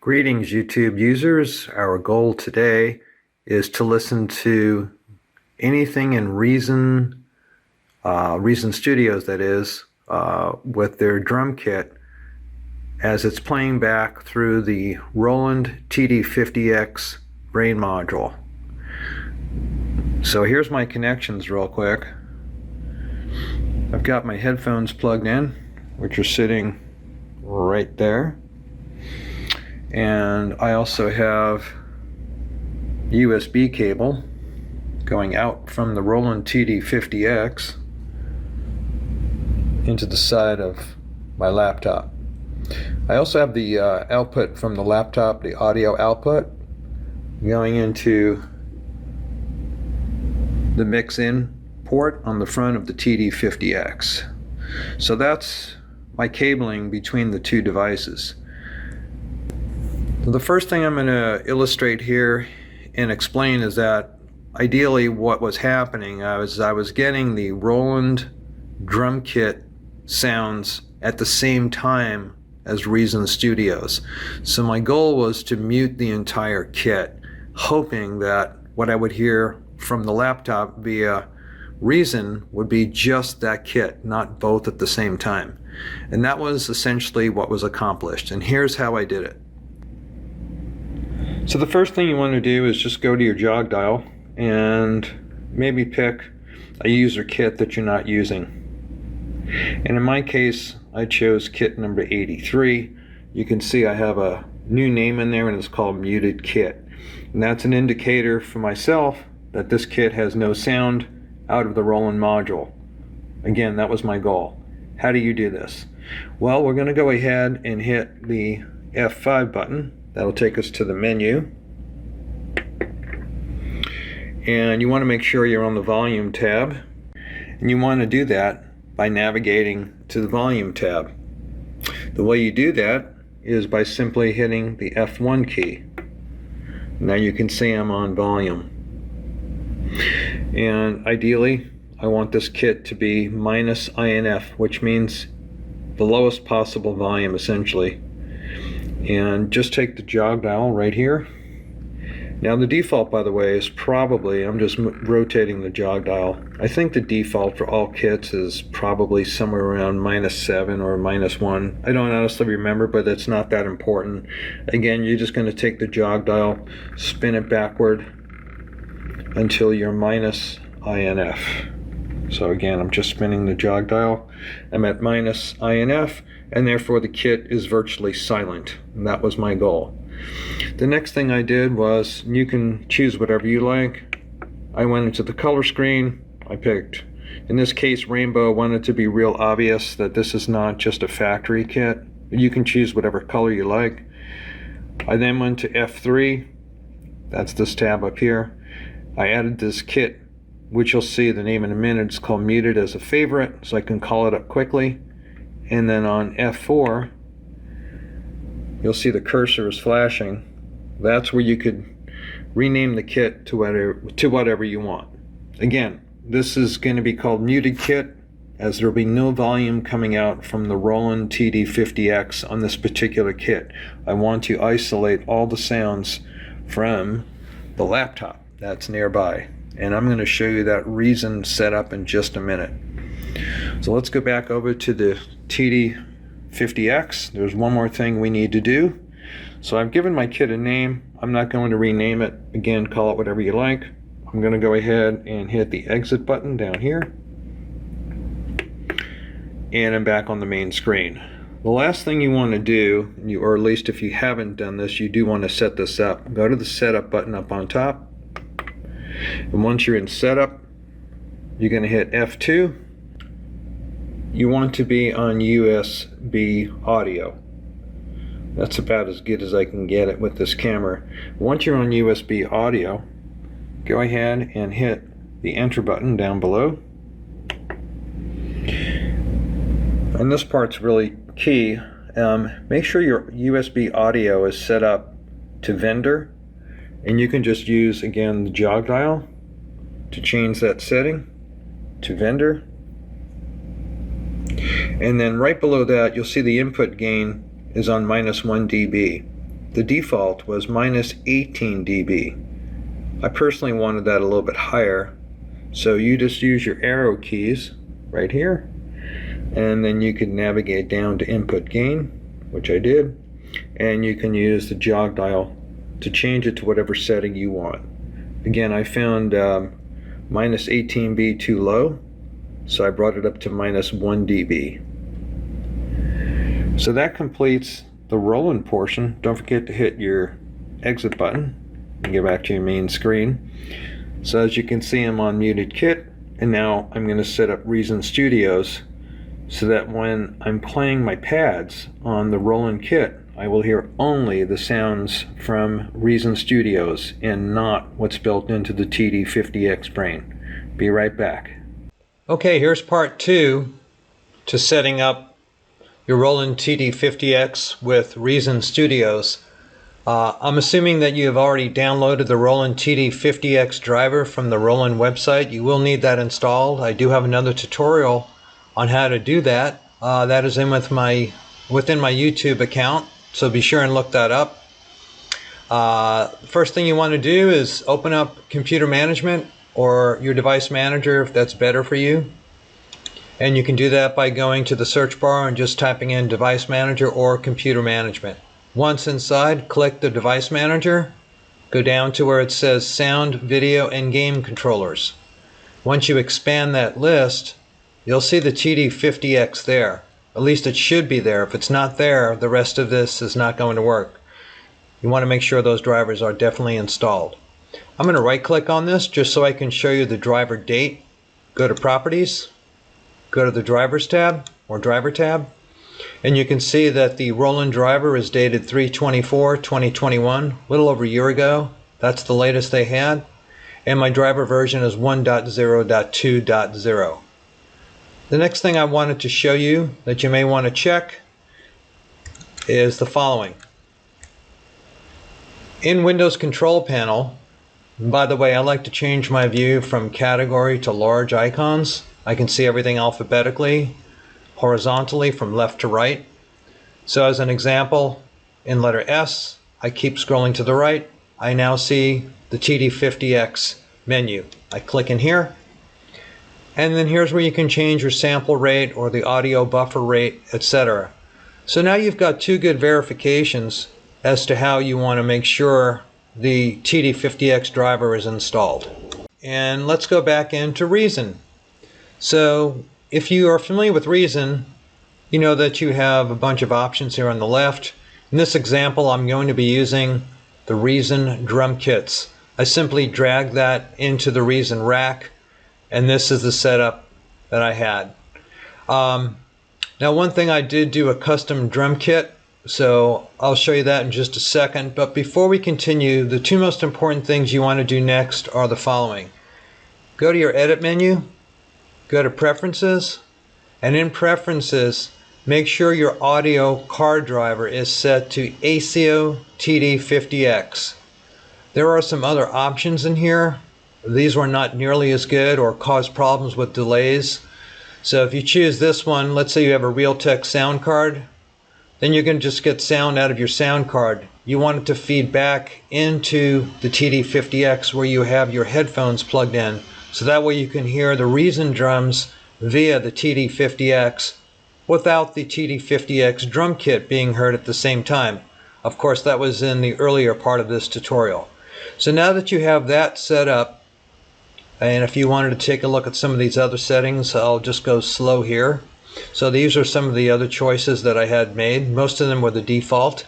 Greetings, YouTube users. Our goal today is to listen to anything in Reason Studios, that is, with their drum kit as it's playing back through the Roland TD-50X brain module. So here's my connections real quick. I've got my headphones plugged in, which are sitting right there. And I also have USB cable going out from the Roland TD-50X into the side of my laptop. I also have the output from the laptop, the audio output, going into the mix-in port on the front of the TD-50X. So that's my cabling between the two devices. The first thing I'm going to illustrate here and explain is that ideally what was happening, I was getting the Roland drum kit sounds at the same time as Reason Studios. So my goal was to mute the entire kit, hoping that what I would hear from the laptop via Reason would be just that kit, not both at the same time. And that was essentially what was accomplished. And here's how I did it. So the first thing you want to do is just go to your jog dial and maybe pick a user kit that you're not using. And in my case, I chose kit number 83. You can see I have a new name in there and it's called Muted Kit. And that's an indicator for myself that this kit has no sound out of the Roland module. Again, that was my goal. How do you do this? Well, we're going to go ahead and hit the F5 button. That'll take us to the menu. And you want to make sure you're on the volume tab. And you want to do that by navigating to the volume tab. The way you do that is by simply hitting the F1 key. Now you can see I'm on volume. And ideally, I want this kit to be -INF, which means the lowest possible volume essentially. And just take the jog dial right here. Now the default, by the way, is probably, I'm just rotating the jog dial. I think the default for all kits is probably somewhere around -7 or -1. I don't honestly remember, but it's not that important. Again, you're just going to take the jog dial, spin it backward until you're -INF. So again, I'm just spinning the jog dial. I'm at -INF, and therefore the kit is virtually silent. And that was my goal. The next thing I did was, you can choose whatever you like. I went into the color screen. I picked, in this case, rainbow. I wanted to be real obvious that this is not just a factory kit. You can choose whatever color you like. I then went to F3. That's this tab up here. I added this kit, which you'll see the name in a minute. It's called Muted as a favorite, so I can call it up quickly. And then on F4, you'll see the cursor is flashing. That's where you could rename the kit to whatever you want. Again, this is going to be called Muted Kit, as there will be no volume coming out from the Roland TD-50X on this particular kit. I want to isolate all the sounds from the laptop that's nearby. And I'm going to show you that Reason setup in just a minute. So let's go back over to the TD-50X. There's one more thing we need to do. So I've given my kit a name. I'm not going to rename it. Again, call it whatever you like. I'm going to go ahead and hit the exit button down here. And I'm back on the main screen. The last thing you want to do, or at least if you haven't done this, you do want to set this up. Go to the setup button up on top. And once you're in setup, you're going to hit F2. You want to be on USB audio. That's about as good as I can get it with this camera. Once you're on USB audio, go ahead and hit the enter button down below. And this part's really key. Make sure your USB audio is set up to vendor. And you can just use, again, the jog dial to change that setting to vendor. And then right below that, you'll see the input gain is on -1 dB. the default was minus 18 dB. I personally wanted that a little bit higher, so you just use your arrow keys right here, and then you can navigate down to input gain, which I did, and you can use the jog dial to change it to whatever setting you want. Again, I found minus 18 dB too low, so I brought it up to minus 1 dB. So that completes the Roland portion. Don't forget to hit your exit button and get back to your main screen. So as you can see, I'm on muted kit, and now I'm going to set up Reason Studios so that when I'm playing my pads on the Roland kit, I will hear only the sounds from Reason Studios and not what's built into the TD-50X brain. Be right back. Okay, here's part 2 to setting up your Roland TD-50X with Reason Studios. I'm assuming that you have already downloaded the Roland TD-50X driver from the Roland website. You will need that installed. I do have another tutorial on how to do that. That is within my YouTube account, so be sure and look that up. First thing you want to do is open up Computer Management or your device manager if that's better for you. And you can do that by going to the search bar and just typing in Device Manager or Computer Management. Once inside, click the Device Manager, go down to where it says Sound, Video, and Game Controllers. Once you expand that list, you'll see the TD-50X there. At least it should be there. If it's not there, the rest of this is not going to work. You want to make sure those drivers are definitely installed. I'm going to right click on this just so I can show you the driver date. Go to Properties, go to the Drivers tab or Driver tab, and you can see that the Roland driver is dated 3/24/2021, a little over a year ago. That's the latest they had, and my driver version is 1.0.2.0. The next thing I wanted to show you that you may want to check is the following. In Windows Control Panel, and by the way, I like to change my view from category to large icons. I can see everything alphabetically, horizontally from left to right. So as an example, in letter S, I keep scrolling to the right. I now see the TD-50X menu. I click in here, and then here's where you can change your sample rate or the audio buffer rate, etc. So now you've got two good verifications as to how you want to make sure the TD-50X driver is installed. And let's go back into Reason. So if you are familiar with Reason, you know that you have a bunch of options here on the left. In this example, I'm going to be using the Reason drum kits. I simply drag that into the Reason rack, and this is the setup that I had. Now, one thing, I did do a custom drum kit, so I'll show you that in just a second. But before we continue, the two most important things you want to do next are the following. Go to your Edit menu, go to Preferences, and in Preferences, make sure your audio card driver is set to ASIO TD-50X. There are some other options in here. These were not nearly as good or caused problems with delays. So if you choose this one, let's say you have a Realtek sound card, then you're going to just get sound out of your sound card. You want it to feed back into the TD-50X where you have your headphones plugged in. So that way you can hear the Reason drums via the TD-50X without the TD-50X drum kit being heard at the same time. Of course, that was in the earlier part of this tutorial. So now that you have that set up, and if you wanted to take a look at some of these other settings, I'll just go slow here. So these are some of the other choices that I had made. Most of them were the default.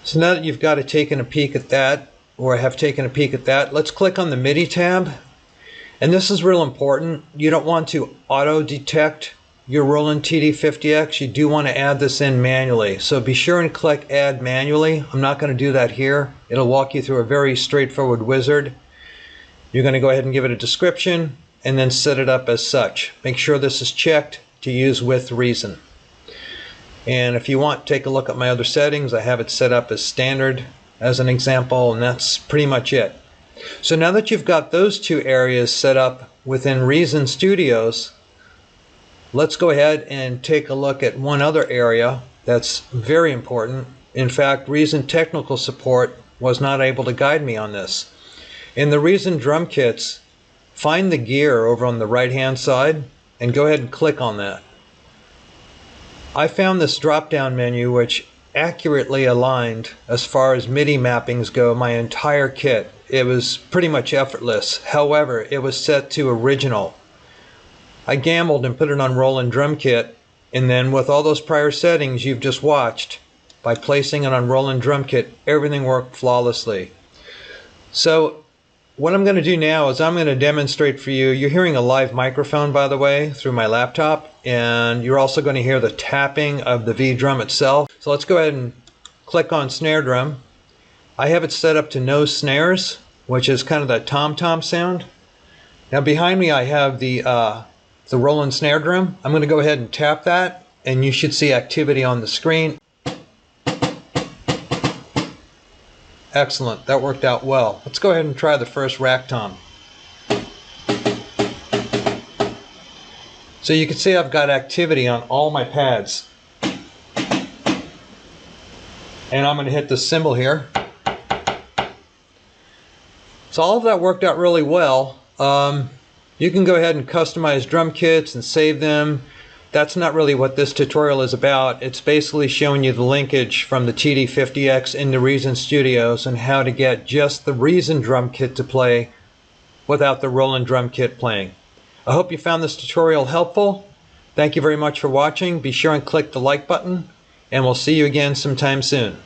So now that you've got taken a peek at that, or have taken a peek at that, let's click on the MIDI tab. And this is real important. You don't want to auto-detect your Roland TD-50X. You do want to add this in manually. So be sure and click Add Manually. I'm not going to do that here. It'll walk you through a very straightforward wizard. You're going to go ahead and give it a description and then set it up as such. Make sure this is checked to use with Reason. And if you want, take a look at my other settings. I have it set up as standard as an example, and that's pretty much it. So now that you've got those two areas set up within Reason Studios, let's go ahead and take a look at one other area, That's very important. In fact, Reason technical support was not able to guide me on this. In the Reason drum kits, find the gear over on the right hand side and go ahead and click on that. I found this drop down menu which accurately aligned as far as MIDI mappings go my entire kit. It was pretty much effortless. However, it was set to original. I gambled and put it on Roland drum kit, and then with all those prior settings you've just watched, by placing it on Roland drum kit, everything worked flawlessly. So what I'm going to do now is I'm going to demonstrate for you. You're hearing a live microphone, by the way, through my laptop, and you're also going to hear the tapping of the V drum itself. So let's go ahead and click on snare drum. I have it set up to no snares, which is kind of that tom-tom sound. Now behind me I have the Roland snare drum. I'm going to go ahead and tap that, and you should see activity on the screen. Excellent, that worked out well. Let's go ahead and try the first rack tom. So you can see I've got activity on all my pads. And I'm going to hit the cymbal here. So all of that worked out really well. You can go ahead and customize drum kits and save them. That's not really what this tutorial is about. It's basically showing you the linkage from the TD-50X into Reason Studios and how to get just the Reason drum kit to play without the Roland drum kit playing. I hope you found this tutorial helpful. Thank you very much for watching. Be sure and click the like button, and we'll see you again sometime soon.